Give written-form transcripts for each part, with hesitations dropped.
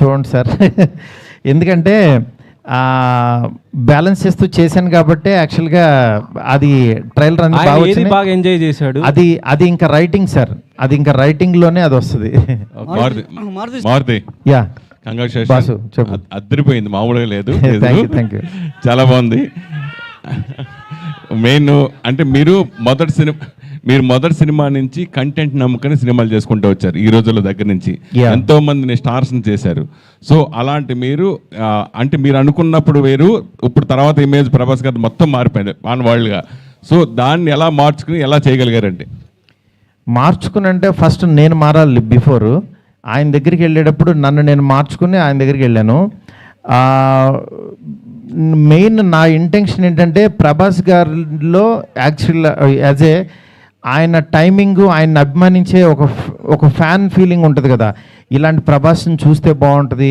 చూడండి సార్, ఎందుకంటే బ్యాలెన్స్ చేస్తూ చేశాను కాబట్టి యాక్చువల్గా అది ట్రైలర్ అనేది బాగా వచ్చింది, బాగా ఎంజాయ్ చేశాడు. అది ఇంకా రైటింగ్ సార్, అది ఇంకా రైటింగ్లోనే అది వస్తుంది. యా బాసు చెప్పు. అద్దరిపోయింది, మామూలుగా లేదు. Thank you. చాలా బాగుంది. మెయిన్ అంటే మీరు మొదటి సినిమా నుంచి కంటెంట్ నమ్ముకొని సినిమాలు చేసుకుంటూ వచ్చారు. ఈ రోజుల దగ్గర నుంచి ఎంతో మందిని స్టార్స్ని చేశారు. సో అలాంటి మీరు అంటే మీరు అనుకున్నప్పుడు వేరు, ఇప్పుడు తర్వాత ఇమేజ్ ప్రభాస్ గారు మొత్తం మారిపోయింది ఆన్ వరల్డ్గా. సో దాన్ని ఎలా మార్చుకుని ఎలా చేయగలిగారండి? మార్చుకుని అంటే ఫస్ట్ నేను మారాలి. బిఫోర్ ఆయన దగ్గరికి వెళ్ళేటప్పుడు నన్ను నేను మార్చుకుని ఆయన దగ్గరికి వెళ్ళాను. మెయిన్ నా ఇంటెన్షన్ ఏంటంటే ప్రభాస్ గారిలో యాక్చువల్ యాజ్ ఏ ఆయన టైమింగు, ఆయన అభిమానించే ఒక ఫ్యాన్ ఫీలింగ్ ఉంటుంది కదా, ఇలాంటి ప్రభాస్ని చూస్తే బాగుంటుంది,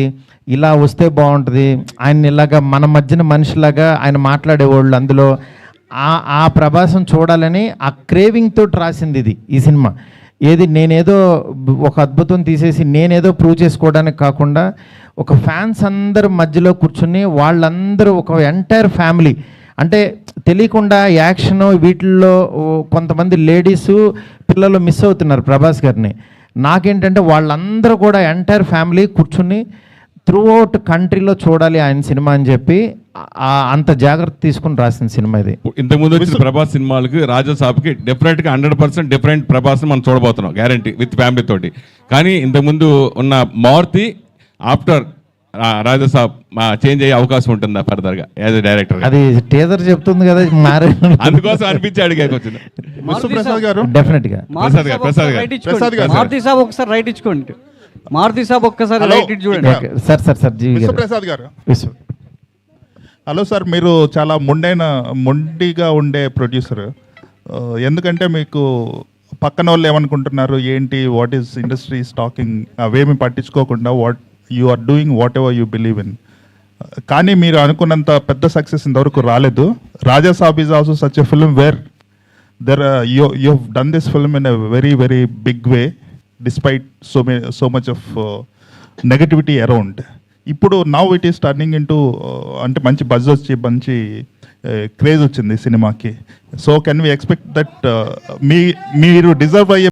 ఇలా వస్తే బాగుంటుంది, ఆయన ఇలాగా మన మధ్యన మనిషిలాగా ఆయన మాట్లాడేవాళ్ళు, అందులో ఆ ప్రభాసం చూడాలని ఆ క్రేవింగ్తో రాసింది ఇది ఈ సినిమా. ఏది నేనేదో ఒక అద్భుతం తీసేసి నేనేదో ప్రూవ్ చేసుకోవడానికి కాకుండా ఒక ఫ్యాన్స్ అందరు మధ్యలో కూర్చుని వాళ్ళందరూ ఒక ఎంటైర్ ఫ్యామిలీ, అంటే తెలియకుండా యాక్షన్ వీటిల్లో కొంతమంది లేడీసు పిల్లలు మిస్ అవుతున్నారు ప్రభాస్ గారిని. నాకేంటంటే వాళ్ళందరూ కూడా ఎంటైర్ ఫ్యామిలీ కూర్చుని త్రూ అవుట్ కంట్రీలో చూడాలి ఆయన సినిమా అని చెప్పి అంత జాగ్రత్త తీసుకుని రాసిన సినిమా ఇది. ఇంతకుముందు వచ్చిన ప్రభాస్ సినిమాలకి రాజాసాబ్కి డెఫినెట్గా 100% డిఫరెంట్ ప్రభాస్ని మనం చూడబోతున్నాం, గ్యారంటీ, విత్ ఫ్యామిలీ తోటి. కానీ ఇంతకుముందు ఉన్న మారుతి ఆఫ్టర్ రాజాసాబ్ చేంజ్ అయ్యే అవకాశం ఉంటుందా ఫర్దర్గా యాజ్ ఎ డైరెక్టర్? అది టీజర్ చెప్తుంది కదా, అందుకోసం అనిపించి అడిగాకొచ్చింది. డెఫినెట్గా మారుతి సాబ్ ఒకసారి రైట్ ఇచ్చుకోండి. మారుతి సాబ్ ఒక్కసారి రైట్ ఇచ్చి చూడండి. సార్ విశ్వప్రసాద్ గారు. హలో సార్, మీరు చాలా మొండిగా ఉండే ప్రొడ్యూసర్. ఎందుకంటే మీకు పక్కన వాళ్ళు ఏమనుకుంటున్నారు ఏంటి, వాట్ ఈస్ ఇండస్ట్రీ టాకింగ్, అవేమి పట్టించుకోకుండా you are doing whatever you believe in. కానీ మీరు అనుకున్నంత పెద్ద సక్సెస్ ఇంతవరకు రాలేదు. Raja Saab is also such a film where you have done this film in a very very big way despite so much of negativity around. ఇప్పుడు now it is turning into అంటే మంచి buzz వచ్చి మంచి క్రేజ్ వచ్చింది సినిమాకి. So can we expect that మీరు deserve అయ్యే